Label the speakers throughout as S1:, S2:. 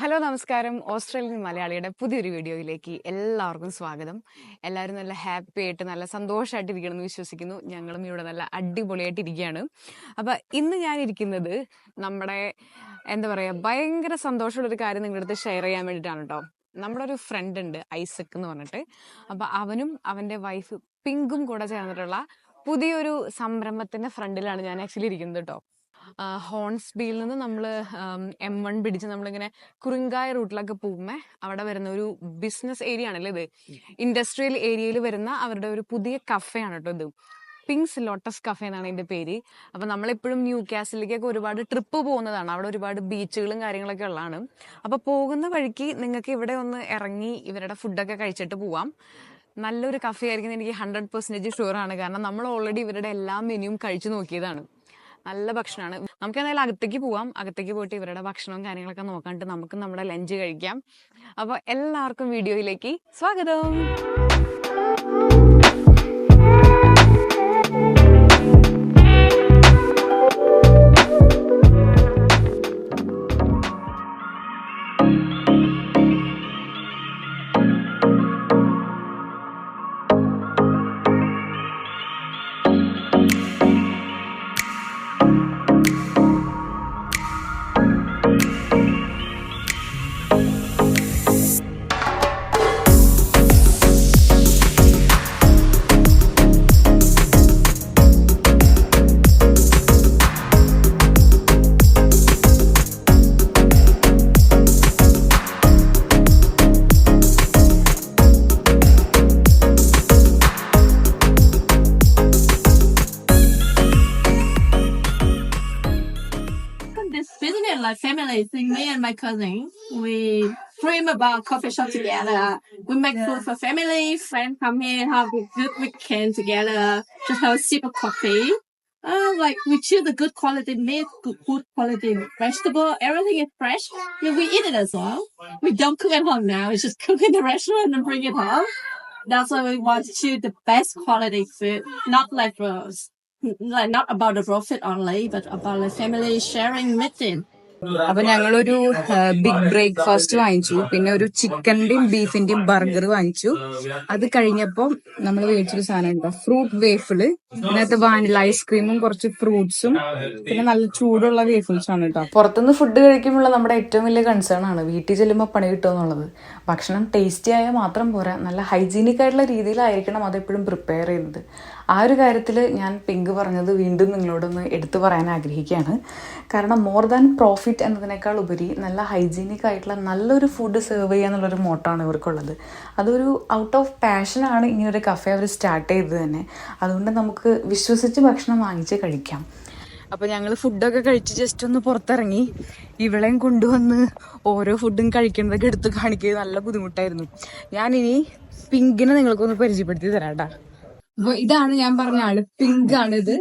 S1: Hello നമസ്കാരം. Australian മലയാളിയുടെ പുതിയൊരു വീഡിയോയിലേക്ക് എല്ലാവർക്കും സ്വാഗതം. എല്ലാവരും നല്ല ഹാപ്പി ആയിട്ട് നല്ല സന്തോഷമായിട്ടിരിക്കണമെന്ന് വിശ്വസിക്കുന്നു. ഞങ്ങളും ഇവിടെ നല്ല അടിപൊളിയായിട്ടിരിക്കുകയാണ്. അപ്പം ഇന്ന് ഞാനിരിക്കുന്നത് നമ്മുടെ ഭയങ്കര സന്തോഷമുള്ളൊരു കാര്യം നിങ്ങളുടെ അടുത്ത് ഷെയർ ചെയ്യാൻ വേണ്ടിയിട്ടാണ് കേട്ടോ. നമ്മുടെ ഒരു ഫ്രണ്ട് ഉണ്ട്, ഐസക് എന്ന് പറഞ്ഞിട്ട്. അപ്പം അവനും അവൻ്റെ വൈഫ് പിങ്കും കൂടെ ചേർന്നിട്ടുള്ള പുതിയൊരു സംരംഭത്തിൻ്റെ ഫ്രണ്ടിലാണ് ഞാൻ ആക്ച്വലി ഇരിക്കുന്നത് കേട്ടോ. ഹോൺസ്ബിയിൽ നിന്ന് നമ്മൾ M1 പിടിച്ച് നമ്മളിങ്ങനെ കുറുങ്കായ റൂട്ടിലൊക്കെ പോകുമ്പോ അവിടെ വരുന്ന ഒരു ബിസിനസ് ഏരിയ ആണല്ലോ ഇത്. ഇൻഡസ്ട്രിയൽ ഏരിയയിൽ വരുന്ന അവരുടെ ഒരു പുതിയ കഫേ ആണ് കേട്ടോ ഇത്. പിങ്സ് ലോട്ടസ് കഫേ എന്നാണ് ഇതിന്റെ പേര്. അപ്പൊ നമ്മളെപ്പോഴും ന്യൂ കാസിലേക്കൊക്കെ ഒരുപാട് ട്രിപ്പ് പോകുന്നതാണ്. അവിടെ ഒരുപാട് ബീച്ചുകളും കാര്യങ്ങളൊക്കെ ഉള്ളതാണ്. അപ്പൊ പോകുന്ന വഴിക്ക് നിങ്ങൾക്ക് ഇവിടെ ഒന്ന് ഇറങ്ങി ഇവരുടെ ഫുഡൊക്കെ കഴിച്ചിട്ട് പോവാം. നല്ലൊരു കഫേ ആയിരിക്കും എനിക്ക് 100% ഷുവറാണ്. കാരണം നമ്മൾ ഓൾറെഡി ഇവരുടെ എല്ലാ മെനുവും കഴിച്ചു നോക്കിയതാണ്. നല്ല ഭക്ഷണമാണ്. നമുക്ക് എന്തായാലും അകത്തേക്ക് പോവാം. അകത്തേക്ക് പോയിട്ട് ഇവരുടെ ഭക്ഷണവും കാര്യങ്ങളൊക്കെ നോക്കാണ്ട് നമുക്ക് നമ്മുടെ ലഞ്ച് കഴിക്കാം. അപ്പോൾ എല്ലാവർക്കും വീഡിയോയിലേക്ക് സ്വാഗതം.
S2: Like family thing, me and my cousin, we dream about coffee shop together. We make food for family, friends come here, have a good weekend together, just have a sip of coffee. Like we choose the good quality meat, good quality vegetable, everything is fresh. Yeah, we eat it as well. We don't cook at home now, we just cook in the restaurant and bring it home. That's why we want to choose the best quality food, not like not about the profit only, but about the family sharing meeting.
S1: അപ്പൊ ഞങ്ങളൊരു big breakfast വാങ്ങിച്ചു. പിന്നെ ഒരു ചിക്കന്റെയും ബീഫിന്റെയും burger വാങ്ങിച്ചു. അത് കഴിഞ്ഞപ്പോ നമ്മൾ മേടിച്ചൊരു സാധനം ഉണ്ടോ, ഫ്രൂട്ട് വേഫിള്. ഇതിനകത്ത് വാനില ഐസ്ക്രീമും കുറച്ച് ഫ്രൂട്ട്സും പിന്നെ നല്ല ചൂടുള്ള വേഫിൾസും ആണ് കേട്ടോ. പുറത്തുനിന്ന് ഫുഡ് കഴിക്കുമ്പോൾ നമ്മുടെ ഏറ്റവും വലിയ കൺസേൺ ആണ് വീട്ടിൽ ചെല്ലുമ്പോൾ പണി കിട്ടുക എന്നുള്ളത്. ഭക്ഷണം ടേസ്റ്റി ആയാൽ മാത്രം പോരാ, നല്ല ഹൈജീനിക് ആയിട്ടുള്ള രീതിയിലായിരിക്കണം അതെപ്പോഴും പ്രിപ്പയർ ചെയ്യുന്നത്. ആ ഒരു കാര്യത്തിൽ ഞാൻ പിങ്ക് പറഞ്ഞത് വീണ്ടും നിങ്ങളോടൊന്ന് എടുത്തു പറയാൻ ആഗ്രഹിക്കുകയാണ്. കാരണം മോർ ദാൻ പ്രോഫിറ്റ് എന്നതിനേക്കാൾ ഉപരി നല്ല ഹൈജീനിക് ആയിട്ടുള്ള നല്ലൊരു ഫുഡ് സെർവ് ചെയ്യുക എന്നുള്ളൊരു മോട്ടാണ് ഇവർക്കുള്ളത്. അതൊരു ഔട്ട് ഓഫ് പാഷനാണ് ഇങ്ങനൊരു കഫേ അവർ സ്റ്റാർട്ട് ചെയ്തത് തന്നെ. അതുകൊണ്ട് നമുക്ക് വിശ്വസിച്ച് ഭക്ഷണം വാങ്ങിച്ച് കഴിക്കാം. അപ്പോൾ ഞങ്ങൾ ഫുഡൊക്കെ കഴിച്ച് ജസ്റ്റ് ഒന്ന് പുറത്തിറങ്ങി. ഇവളെയും കൊണ്ടുവന്ന് ഓരോ ഫുഡും കഴിക്കുന്നതൊക്കെ എടുത്ത് കാണിക്കുക നല്ല ബുദ്ധിമുട്ടായിരുന്നു. ഞാനിനി പിങ്കിനെ നിങ്ങൾക്കൊന്ന് പരിചയപ്പെടുത്തി തരാം കേട്ടോ. അപ്പൊ ഇതാണ് ഞാൻ പറഞ്ഞ ആള്, പിങ്ക് ആണ് ഇത്.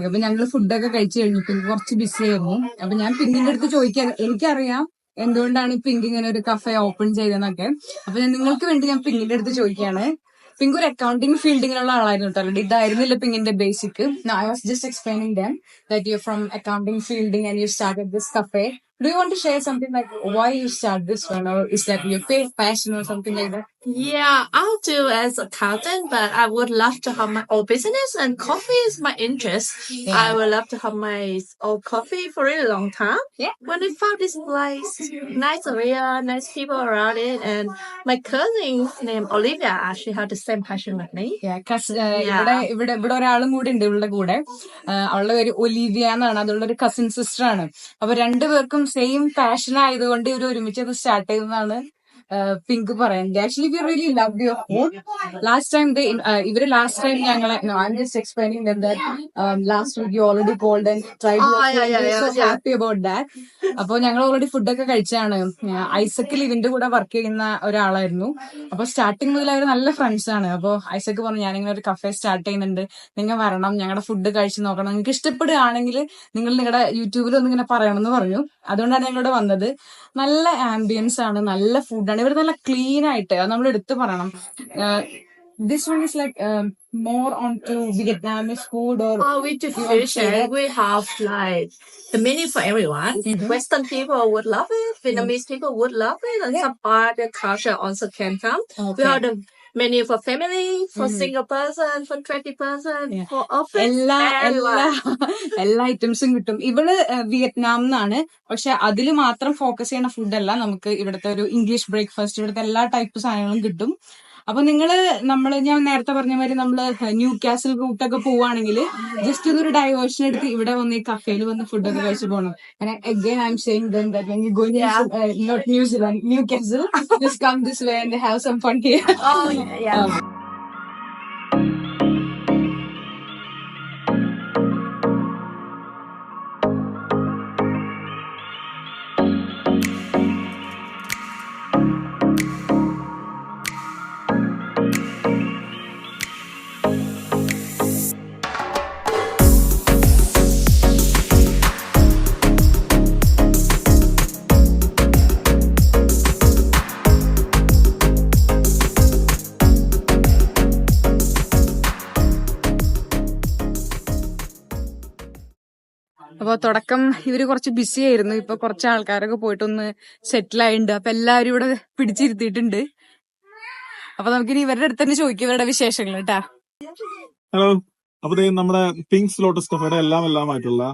S1: അപ്പൊ ഞങ്ങള് ഫുഡൊക്കെ കഴിച്ചു കഴിഞ്ഞു. പിങ്ക് കുറച്ച് ബിസി ആയിരുന്നു. അപ്പൊ ഞാൻ പിങ്കിന്റെ അടുത്ത് ചോദിക്കാൻ, എനിക്കറിയാം എന്തുകൊണ്ടാണ് പിങ്ക് ഇങ്ങനെ ഒരു കഫേ ഓപ്പൺ ചെയ്തതെന്നൊക്കെ. അപ്പൊ നിങ്ങൾക്ക് വേണ്ടി ഞാൻ പിങ്കിന്റെ അടുത്ത് ചോദിക്കുകയാണ്. പിങ്ക് ഒരു അക്കൗണ്ടിങ് ഫീൽഡിങ്ങിലുള്ള ആളായിരുന്നു കേട്ടോ. ഓൾറെഡി ഇതായിരുന്നില്ല പിങ്കിന്റെ basic. I was just explaining them that you from accounting fielding and you started this cafe. Do you want to share something like why you start this one, or is that your passion or something like that?
S2: Yeah, I'll do as accountant, but I would love to have my own business, and coffee is my interest. Yeah. I would love to have my own coffee for a really long time.
S1: Yeah.
S2: When we found this place, nice area, nice people around it, and my cousin's name Olivia, she had the same passion with me.
S1: Yeah, ഇവിടെ ഒരാളും കൂടി ഉണ്ട് ഇവളുടെ കൂടെ. അവളുടെ പേര് Olivia എന്നാണ്. അതുള്ള ഒരു കസിൻ സിസ്റ്റർ ആണ്. അപ്പൊ രണ്ടുപേർക്കും സെയിം പാഷൻ ആയതുകൊണ്ട് ഇവർ ഒരുമിച്ച് അത് സ്റ്റാർട്ട് ചെയ്തതാണ് പിങ്ക് പറയുന്നത്. Actually we really love your food. Last time ഞങ്ങളെ I'm just explaining them that last week you already called and tried so happy about that. അപ്പൊ ഞങ്ങൾ ഓൾറെഡി ഫുഡൊക്കെ കഴിച്ചാണ്. ഐസക്കിൽ ഇതിന്റെ കൂടെ വർക്ക് ചെയ്യുന്ന ഒരാളായിരുന്നു. അപ്പൊ സ്റ്റാർട്ടിങ് മുതൽ അവർ നല്ല ഫ്രണ്ട്സ് ആണ്. അപ്പൊ ഐസക്ക് പറഞ്ഞു, ഞാനിങ്ങനെ ഒരു കഫേ സ്റ്റാർട്ട് ചെയ്യുന്നുണ്ട്, നിങ്ങൾ വരണം, ഞങ്ങളുടെ ഫുഡ് കഴിച്ച് നോക്കണം, നിങ്ങൾക്ക് ഇഷ്ടപ്പെടുകയാണെങ്കിൽ നിങ്ങൾ നിങ്ങളുടെ യൂട്യൂബിൽ ഒന്നിങ്ങനെ പറയണം എന്ന് പറഞ്ഞു. അതുകൊണ്ടാണ് ഞങ്ങളിവിടെ വന്നത്. നല്ല ആംബിയൻസ് ആണ്, നല്ല ഫുഡാണ്. ഇവർ നല്ല ക്ലീൻ ആയിട്ട്, അത് നമ്മൾ എടുത്തു പറയണം. this one is like more onto Vietnamese food or
S2: We do fusion. We have like the menu for everyone. Western people would love it. Vietnamese people would love it, and some other culture also can come. We have the menu for family, for single person, for 20 person, for office.
S1: എല്ലാ ഐറ്റംസും കിട്ടും. ഇവള് Vietnam എന്നാണ്, പക്ഷെ അതിൽ മാത്രം focus ചെയ്യുന്ന ഫുഡല്ല. നമുക്ക് ഇവിടുത്തെ ഒരു ഇംഗ്ലീഷ് ബ്രേക്ക്ഫാസ്റ്റ്, ഇവിടുത്തെ എല്ലാ ടൈപ്പ് സാധനങ്ങളും കിട്ടും. അപ്പൊ ഞാൻ നേരത്തെ പറഞ്ഞ മാതിരി നമ്മള് ന്യൂ കാസിൽ റൂട്ടൊക്കെ പോവാണെങ്കിൽ ജസ്റ്റ് ഇതൊരു ഡൈവേർഷൻ എടുത്ത് ഇവിടെ വന്ന് ഈ കഫേയിൽ വന്ന് ഫുഡൊക്കെ കഴിച്ചു പോകണം. Again I'm saying then that when you go not New Zealand, Newcastle, just come this way and have some fun here. അപ്പൊ തുടക്കം ഇവര് കുറച്ച് ബിസി ആയിരുന്നു. ഇപ്പൊ കുറച്ച് ആൾക്കാരൊക്കെ പോയിട്ടൊന്ന് സെറ്റിൽ ആയിട്ടുണ്ട്. അപ്പൊ എല്ലാവരും ഇവിടെ പിടിച്ചിരുത്തിയിട്ടുണ്ട്. അപ്പൊ നമുക്കിനി ഇവരുടെ അടുത്ത് തന്നെ ചോദിക്കും ഇവരുടെ വിശേഷങ്ങൾ കേട്ടാ.
S3: ഹലോ, അപ്പൊ നമ്മുടെ പിങ്ക്സ് ലോട്ടസ് കഫേയുടെ എല്ലാമായിട്ടുള്ള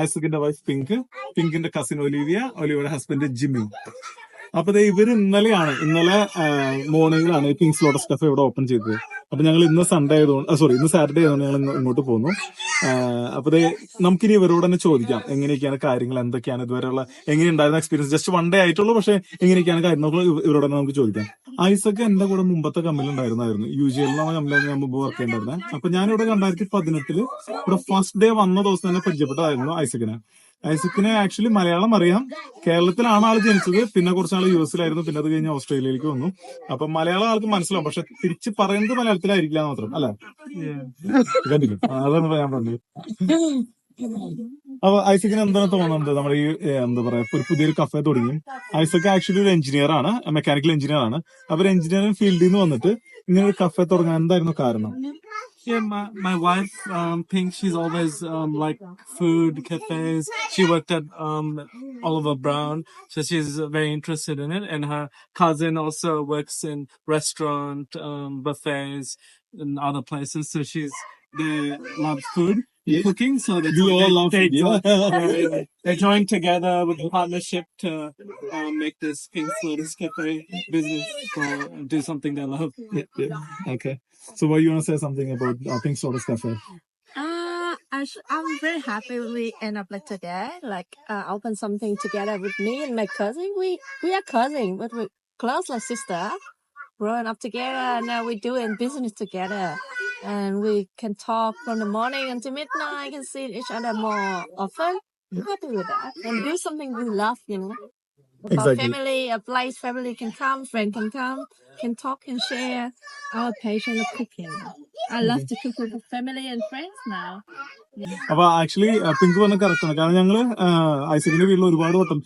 S3: ഐസക്കിന്റെ വൈഫ് പിങ്കിന്റെ കസിൻ ഒലിവിയുടെ ഹസ്ബൻഡ് ജിമ്മി. അപ്പൊ ഇവര് ഇന്നലെ മോർണിംഗിലാണ് പിങ്ക്സ് ലോട്ടസ് കഫേ ഇവിടെ ഓപ്പൺ ചെയ്തത്. അപ്പൊ ഞങ്ങൾ ഇന്ന് സാറ്റർഡേ ആയതുകൊണ്ട് ഞങ്ങൾ ഇങ്ങോട്ട് പോന്നു. അപ്പൊ നമുക്കിനി ഇവരോട് തന്നെ ചോദിക്കാം എങ്ങനെയൊക്കെയാണ് കാര്യങ്ങൾ, എന്തൊക്കെയാണ് ഇതുവരെയുള്ള എങ്ങനെയുണ്ടായിരുന്ന എക്സ്പീരിയൻസ്. ജസ്റ്റ് 1 day ആയിട്ടുള്ളൂ, പക്ഷെ എങ്ങനെയൊക്കെയാണ് കാര്യങ്ങൾ ഇവരോട് തന്നെ നമുക്ക് ചോദിക്കാം. ഐസക്ക് എന്റെ കൂടെ മുമ്പത്തെ കമ്പനിയിൽ ഉണ്ടായിരുന്നായിരുന്നു. UGL കമ്പനിയിൽ ഞാൻ മുമ്പ് വർക്ക് ചെയ്യണ്ടായിരുന്നത്. അപ്പൊ ഞാനിവിടെ 2018 ഇവിടെ ഫസ്റ്റ് ഡേ വന്ന ദിവസം തന്നെ പരിചയപ്പെട്ടതായിരുന്നു ഐസക്കിനെ ആക്ച്വലി മലയാളം അറിയാം. കേരളത്തിലാണ് ആള് ജനിച്ചത്. പിന്നെ കുറച്ച് നാൾ US-ലായിരുന്നു. പിന്നെ അത് കഴിഞ്ഞ് ഓസ്ട്രേലിയയിലേക്ക് വന്നു. അപ്പൊ മലയാളം ആൾക്ക് മനസ്സിലാവും, പക്ഷെ തിരിച്ച് പറയുന്നത് മലയാളത്തിലായിരിക്കില്ല മാത്രം അല്ലെ. കണ്ടില്ല, അതാണ് ഞാൻ പറഞ്ഞത്. അപ്പൊ ഐസക്കിന് എന്താണ് തോന്നുന്നത്? നമ്മുടെ ഈ എന്താ പറയാ ഒരു പുതിയൊരു കഫേ തുടങ്ങി. ഐസക്ക് ആക്ച്വലി ഒരു എഞ്ചിനീയർ ആണ്, മെക്കാനിക്കൽ എഞ്ചിനീയർ ആണ്. അവർ എഞ്ചിനീയറിംഗ് ഫീൽഡിൽ നിന്ന് വന്നിട്ട് ഇങ്ങനെ ഒരു കഫേ തുടങ്ങാൻ എന്തായിരുന്നു കാരണം?
S4: Yeah, my wife, Pink, she's always like food cafes. She worked at Oliver Brown, so she's very interested in it. And her cousin also works in restaurant buffets and other places. So they love food, cooking. So they joined together with a partnership to make this Pink Lotus Cafe business, do something they love.
S3: Okay. So what you want to say something about Pink Lotus Cafe?
S2: I'm very happy we end up like today, open something together with me and my cousin. We are cousins, but we're close like sister. Growing up together, and now we're doing business together. And we can talk from the morning until midnight, can see each other more often. I'm happy with that. And do something we love, About
S3: Exactly.
S2: family, a place family can come, friend can come, can talk and share our passion of cooking. I love to cook with family and friends now.
S3: അപ്പൊ actually pink പറഞ്ഞ correct ആണ്. കാരണം ഞങ്ങള് ഐസക്കിന്റെ വീട്ടിൽ ഒരുപാട് വട്ടം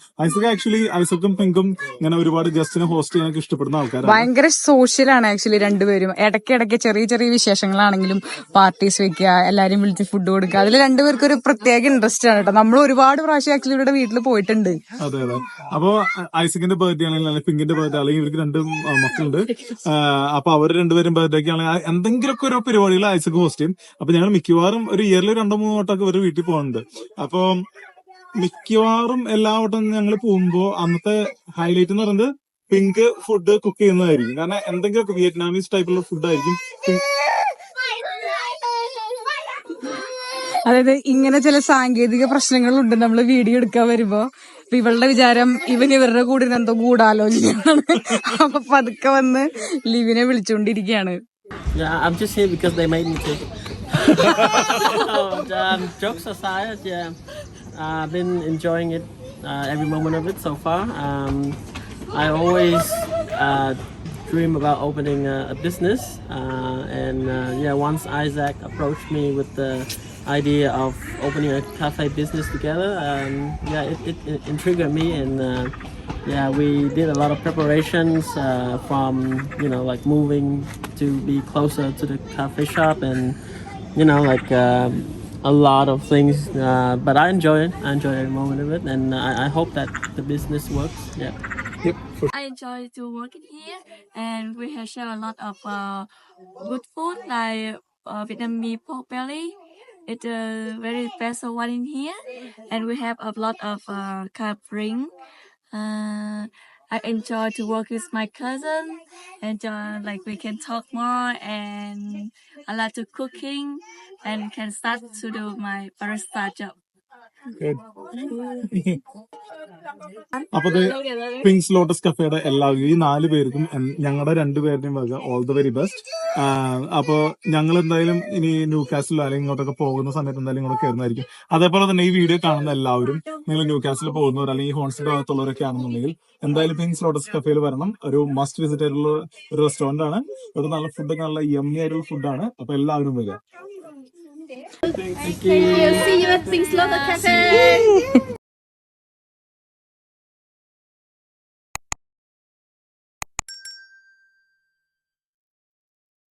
S3: ഐസക്കും പിങ്കും ഇങ്ങനെ ഒരുപാട് ഗസ്റ്റിനെ ഹോസ്റ്റ് ചെയ്യാനൊക്കെ ഇഷ്ടപ്പെടുന്ന ആൾക്കാരാണ്.
S1: ഭയങ്കര സോഷ്യലാണ് ആക്ച്വലി രണ്ടുപേരും. ഇടയ്ക്കിടയ്ക്ക് ചെറിയ ചെറിയ വിശേഷങ്ങളാണെങ്കിലും പാർട്ടീസ് വെക്കുക, എല്ലാരും വിളിച്ച് ഫുഡ് കൊടുക്കുക, അതിൽ രണ്ടുപേർക്കും ഒരു പ്രത്യേക ഇൻട്രസ്റ്റ് ആണ് കേട്ടോ. നമ്മൾ ഒരുപാട് പ്രാവശ്യം ആക്ച്വലി ഇവിടെ വീട്ടിൽ പോയിട്ടുണ്ട്.
S3: അതെ. അപ്പൊ ഐസക്കിന്റെ ബർത്ത്ഡേ ആണെങ്കിൽ പിങ്കിന്റെ ബർത്ത്ഡേ അല്ലെങ്കിൽ ഇവർക്ക് 2 മക്കളുണ്ട്. അപ്പൊ അവർ രണ്ടുപേരും ബർത്ത്ഡേ ഒക്കെ ആണെങ്കിൽ എന്തെങ്കിലുമൊക്കെ ഓരോ പരിപാടികൾ ഐസക്ക് ഹോസ്റ്റ് ചെയ്യും. അപ്പൊ ഞങ്ങൾ മിക്കവാറും ഒരു ഇയറിൽ 2-3 വട്ടമൊക്കെ ഇവർ വീട്ടിൽ പോകുന്നുണ്ട്. അപ്പൊ മിക്കവാറും എല്ലാ വട്ടം ഞങ്ങൾ പോകുമ്പോ അന്നത്തെ ഹൈലൈറ്റ് എന്ന് പറയുന്നത് പിങ്ക് ഫുഡ് കുക്ക് ചെയ്യുന്നതായിരിക്കും. കാരണം എന്തെങ്കിലുമൊക്കെ വിയറ്റ്നാമീസ് ടൈപ്പുള്ള ഫുഡായിരിക്കും.
S1: അതായത് ഇങ്ങനെ ചില സാങ്കേതിക പ്രശ്നങ്ങളുണ്ട് നമ്മൾ വീഡിയോ എടുക്കാൻ വരുമ്പോ. ഇവളുടെ വിചാരം ഇവരുടെ കൂടെ എന്തോ ഗൂഢാലോചനയാണ്. അപ്പൊ പതുക്കെ വന്ന് ലിവിനെ വിളിച്ചുകൊണ്ടിരിക്കുകയാണ്.
S4: Yeah, I'm just here because they made me to. Jokes aside, I've been enjoying it, every moment of it so far. I always dream about opening a business, and once Isaac approached me with the idea of opening a cafe business together, it intrigued me, and
S5: Yeah, we did a lot of preparations from like moving to be closer to the cafe shop, and a lot of things. But I enjoy it. I enjoy every moment of it, and I hope that the business works. Yeah.
S3: Yep, for
S2: I enjoy to work in here, and we have shared a lot of good food like Vietnamese pork belly. It's a very special one in here, and we have a lot of carb ring. I enjoy to work with my cousin, and like we can talk more, and I like to cooking, and can start to do my barista job.
S3: good. അപ്പൊ പിങ്സ് lotus കഫേയുടെ എല്ലാവരും ഈ 4 പേർക്കും ഞങ്ങളുടെ 2 പേരുടെയും വക all the very best. അപ്പൊ ഞങ്ങൾ എന്തായാലും ഇനി ന്യൂ കാസിലോ അല്ലെങ്കിൽ ഇങ്ങോട്ടൊക്കെ പോകുന്ന സമയത്ത് എന്തായാലും ഇങ്ങോട്ട് കയറുന്നതായിരിക്കും. അതേപോലെ തന്നെ ഈ വീഡിയോ കാണുന്ന എല്ലാവരും നിങ്ങൾ ന്യൂ കാസിൽ പോകുന്നവർ അല്ലെങ്കിൽ ഹോൺസിന്റെ ഭാഗത്തുള്ളവരൊക്കെ ആണെന്നുണ്ടെങ്കിൽ എന്തായാലും പിങ്സ് ലോട്ടസ് കഫേയിൽ വരണം. ഒരു മസ്റ്റ് വിസിറ്റ് ആയിട്ടുള്ള ഒരു റെസ്റ്റോറന്റ് ആണ്. ഒരു നല്ല ഫുഡൊക്കെ നല്ല യമ്മി ആയിട്ടുള്ള ഫുഡാണ്. അപ്പൊ എല്ലാവരും വരിക.
S2: Thank you. See you at Pink Lotus Cafe.